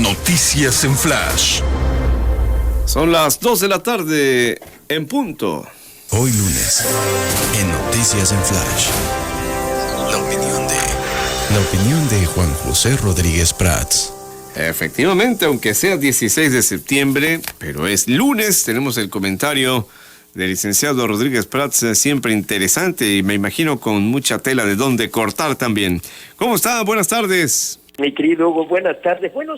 Noticias en Flash. Son las 2 de la tarde en punto. Hoy lunes, en Noticias en Flash. La opinión de Juan José Rodríguez Prats. Efectivamente, aunque sea 16 de septiembre, pero es lunes, tenemos el comentario del licenciado Rodríguez Prats, siempre interesante y me imagino con mucha tela de dónde cortar también. ¿Cómo está? Buenas tardes. Mi querido Hugo, buenas tardes. Bueno,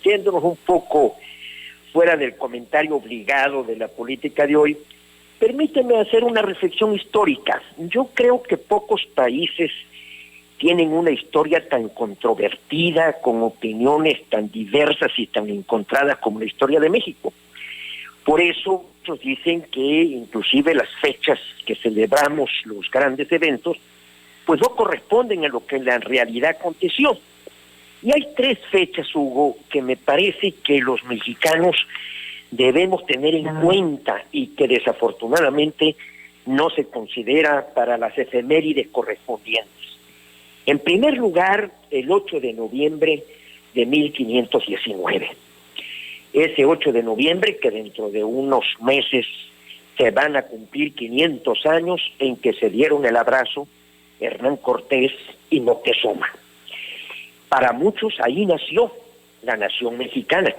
yéndonos un poco fuera del comentario obligado de la política de hoy, permíteme hacer una reflexión histórica. Yo creo que pocos países tienen una historia tan controvertida, con opiniones tan diversas y tan encontradas como la historia de México. Por eso muchos dicen que inclusive las fechas que celebramos los grandes eventos pues no corresponden a lo que en la realidad aconteció. Y hay 3 fechas, Hugo, que me parece que los mexicanos debemos tener en cuenta y que desafortunadamente no se considera para las efemérides correspondientes. En primer lugar, el 8 de noviembre de 1519. Ese 8 de noviembre, que dentro de unos meses se van a cumplir 500 años en que se dieron el abrazo Hernán Cortés y Moctezuma. Para muchos ahí nació la nación mexicana.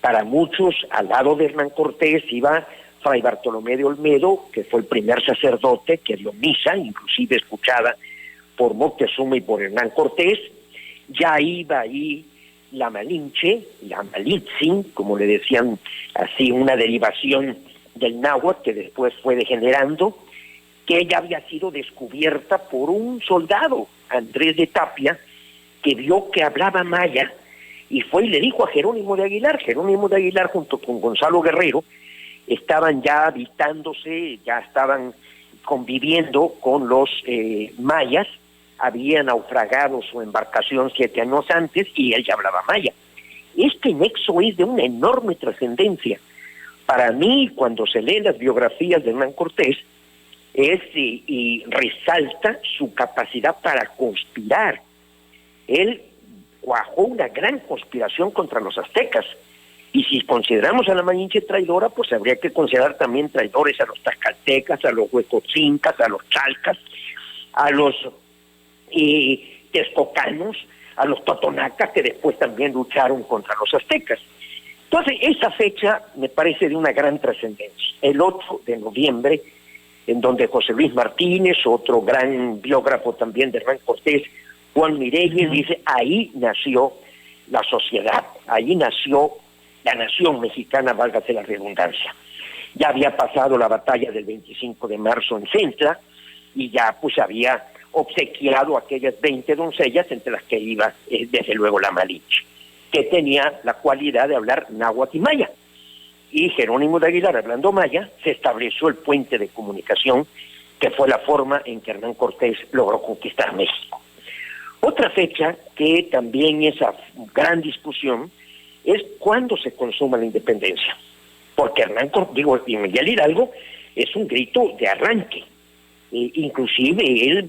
Para muchos, al lado de Hernán Cortés iba Fray Bartolomé de Olmedo, que fue el primer sacerdote que dio misa, inclusive escuchada por Moctezuma y por Hernán Cortés. Ya iba ahí la Malinche, la Malitzin, como le decían así, una derivación del náhuatl que después fue degenerando, que ella había sido descubierta por un soldado, Andrés de Tapia, que vio que hablaba maya, y fue y le dijo a Jerónimo de Aguilar. Jerónimo de Aguilar junto con Gonzalo Guerrero estaban ya habitándose, ya estaban conviviendo con los mayas, habían naufragado su embarcación 7 años antes y él ya hablaba maya. Este nexo es de una enorme trascendencia. Para mí, cuando se lee las biografías de Hernán Cortés, y resalta su capacidad para conspirar. Él cuajó una gran conspiración contra los aztecas, y si consideramos a la Malinche traidora, pues habría que considerar también traidores a los tlaxcaltecas, a los huecotzincas, a los chalcas, a los texcocanos, a los totonacas, que después también lucharon contra los aztecas. Entonces, esa fecha me parece de una gran trascendencia. El 8 de noviembre, en donde José Luis Martínez, otro gran biógrafo también de Hernán Cortés, Juan Mirelli, dice, ahí nació la sociedad, ahí nació la nación mexicana, válgase la redundancia. Ya había pasado la batalla del 25 de marzo en Centla, y ya pues había obsequiado aquellas 20 doncellas, entre las que iba desde luego la Malinche, que tenía la cualidad de hablar náhuatl y maya. Y Jerónimo de Aguilar, hablando maya, se estableció el puente de comunicación, que fue la forma en que Hernán Cortés logró conquistar México. Otra fecha que también es a gran discusión es cuándo se consuma la independencia, porque Miguel Hidalgo es un grito de arranque. Inclusive él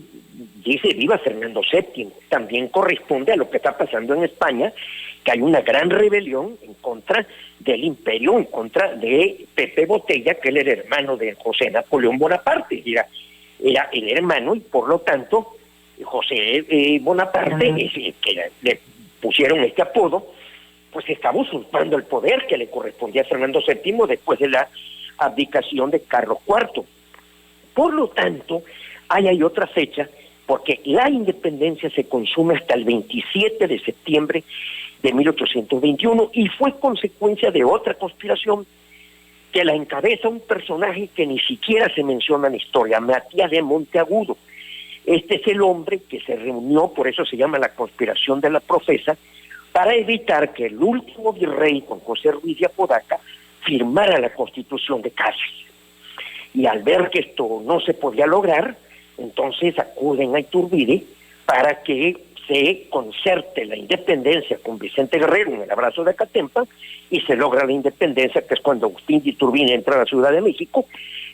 dice viva Fernando VII, también corresponde a lo que está pasando en España, que hay una gran rebelión en contra del imperio, en contra de Pepe Botella, que él era hermano de José Napoleón Bonaparte, era el hermano, y por lo tanto José Bonaparte, que le pusieron este apodo, pues estaba usurpando el poder que le correspondía a Fernando VII después de la abdicación de Carlos IV. Por lo tanto, hay otra fecha, porque la independencia se consume hasta el 27 de septiembre de 1821 y fue consecuencia de otra conspiración que la encabeza un personaje que ni siquiera se menciona en la historia, Matías de Monteagudo. Este es el hombre que se reunió, por eso se llama la conspiración de la profesa, para evitar que el último virrey, Juan José Ruiz de Apodaca, firmara la Constitución de Cáceres. Y al ver que esto no se podía lograr, entonces acuden a Iturbide para que se concerte la independencia con Vicente Guerrero en el abrazo de Acatempa, y se logra la independencia, que es cuando Agustín de Iturbide entra a la Ciudad de México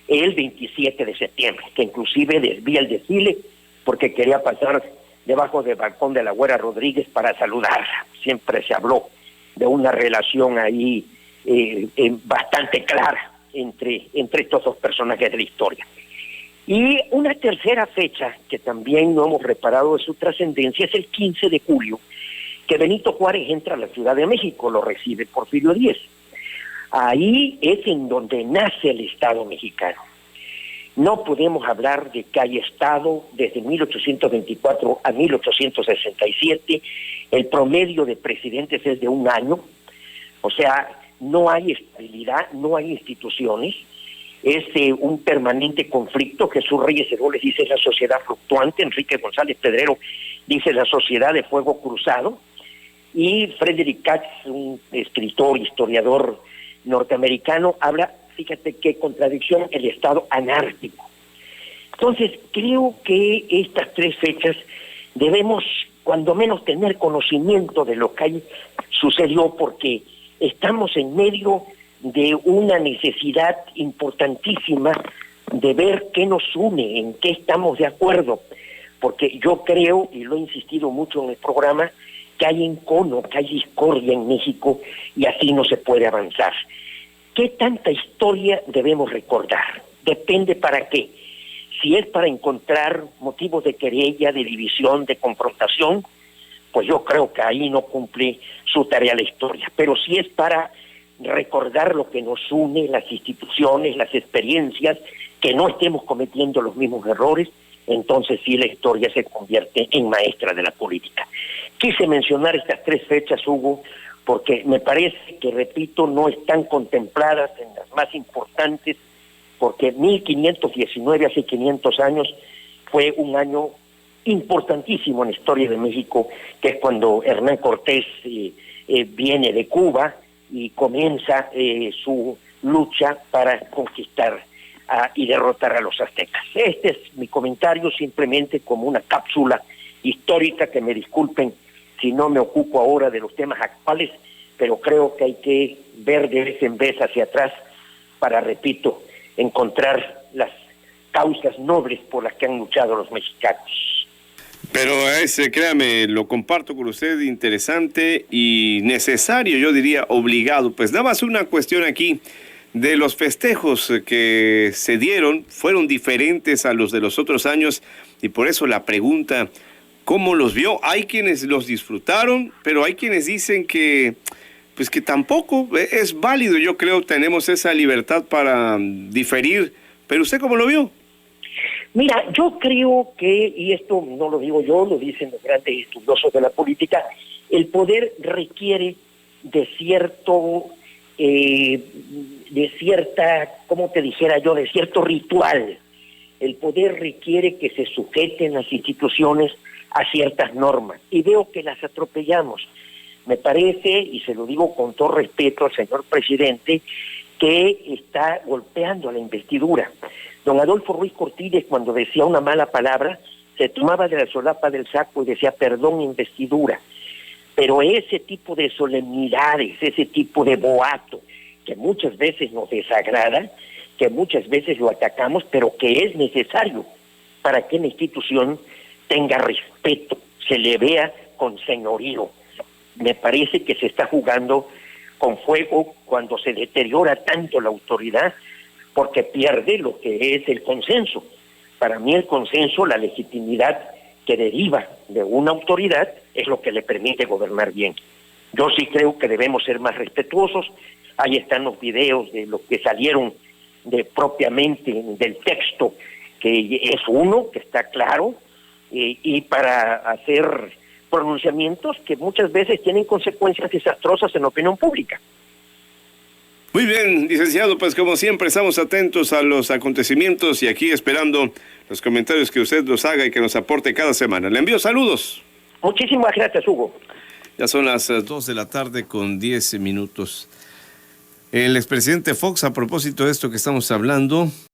el 27 de septiembre, que inclusive desvía el desfile porque quería pasar debajo del balcón de la Güera Rodríguez para saludarla. Siempre se habló de una relación ahí bastante clara entre estos dos personajes de la historia. Y una tercera fecha que también no hemos reparado de su trascendencia es el 15 de julio, que Benito Juárez entra a la Ciudad de México, lo recibe Porfirio Díaz. Ahí es en donde nace el Estado mexicano. No podemos hablar de que hay Estado desde 1824 a 1867, el promedio de presidentes es de 1 año, o sea, no hay estabilidad, no hay instituciones, es un permanente conflicto. Jesús Reyes Heroles dice la sociedad fluctuante, Enrique González Pedrero dice la sociedad de fuego cruzado, y Frederick Katz, un escritor, historiador norteamericano, habla, fíjate qué contradicción, el Estado anárquico. Entonces, creo que estas 3 fechas debemos, cuando menos, tener conocimiento de lo que ahí sucedió, porque estamos en medio de una necesidad importantísima de ver qué nos une, en qué estamos de acuerdo, porque yo creo, y lo he insistido mucho en el programa, que hay encono, que hay discordia en México, y así no se puede avanzar. ¿Qué tanta historia debemos recordar? Depende para qué. Si es para encontrar motivos de querella, de división, de confrontación, pues yo creo que ahí no cumple su tarea la historia. Pero si es para recordar lo que nos une, las instituciones, las experiencias, que no estemos cometiendo los mismos errores, entonces sí la historia se convierte en maestra de la política. Quise mencionar estas 3 fechas, Hugo, porque me parece que, repito, no están contempladas en las más importantes, porque 1519, hace 500 años, fue un año importantísimo en la historia de México, que es cuando Hernán Cortés viene de Cuba y comienza su lucha para conquistar y derrotar a los aztecas. Este es mi comentario, simplemente como una cápsula histórica, que me disculpen si no me ocupo ahora de los temas actuales, pero creo que hay que ver de vez en vez hacia atrás para, repito, encontrar las causas nobles por las que han luchado los mexicanos. Pero créame, lo comparto con usted, interesante y necesario, yo diría obligado. Pues nada más una cuestión aquí, de los festejos que se dieron, fueron diferentes a los de los otros años, y por eso la pregunta, ¿cómo los vio? Hay quienes los disfrutaron, pero hay quienes dicen que pues que tampoco es válido. Yo creo que tenemos esa libertad para diferir, pero ¿usted cómo lo vio? Mira, yo creo que, y esto no lo digo yo, lo dicen los grandes estudiosos de la política, el poder requiere de cierta, ¿cómo te dijera yo?, de cierto ritual. El poder requiere que se sujeten las instituciones a ciertas normas, y veo que las atropellamos. Me parece, y se lo digo con todo respeto al señor presidente, que está golpeando a la investidura. Don Adolfo Ruiz Cortines, cuando decía una mala palabra, se tomaba de la solapa del saco y decía perdón, investidura. Pero ese tipo de solemnidades, ese tipo de boato, que muchas veces nos desagrada, que muchas veces lo atacamos, pero que es necesario para que la institución tenga respeto, se le vea con señorío. Me parece que se está jugando con fuego cuando se deteriora tanto la autoridad, porque pierde lo que es el consenso. Para mí el consenso, la legitimidad que deriva de una autoridad, es lo que le permite gobernar bien. Yo sí creo que debemos ser más respetuosos. Ahí están los videos de los que salieron propiamente del texto, que es uno, que está claro, y para hacer pronunciamientos que muchas veces tienen consecuencias desastrosas en la opinión pública. Muy bien, licenciado, pues como siempre estamos atentos a los acontecimientos y aquí esperando los comentarios que usted nos haga y que nos aporte cada semana. Le envío saludos. Muchísimas gracias, Hugo. Ya son las 2 de la tarde con 10 minutos. El expresidente Fox, a propósito de esto que estamos hablando,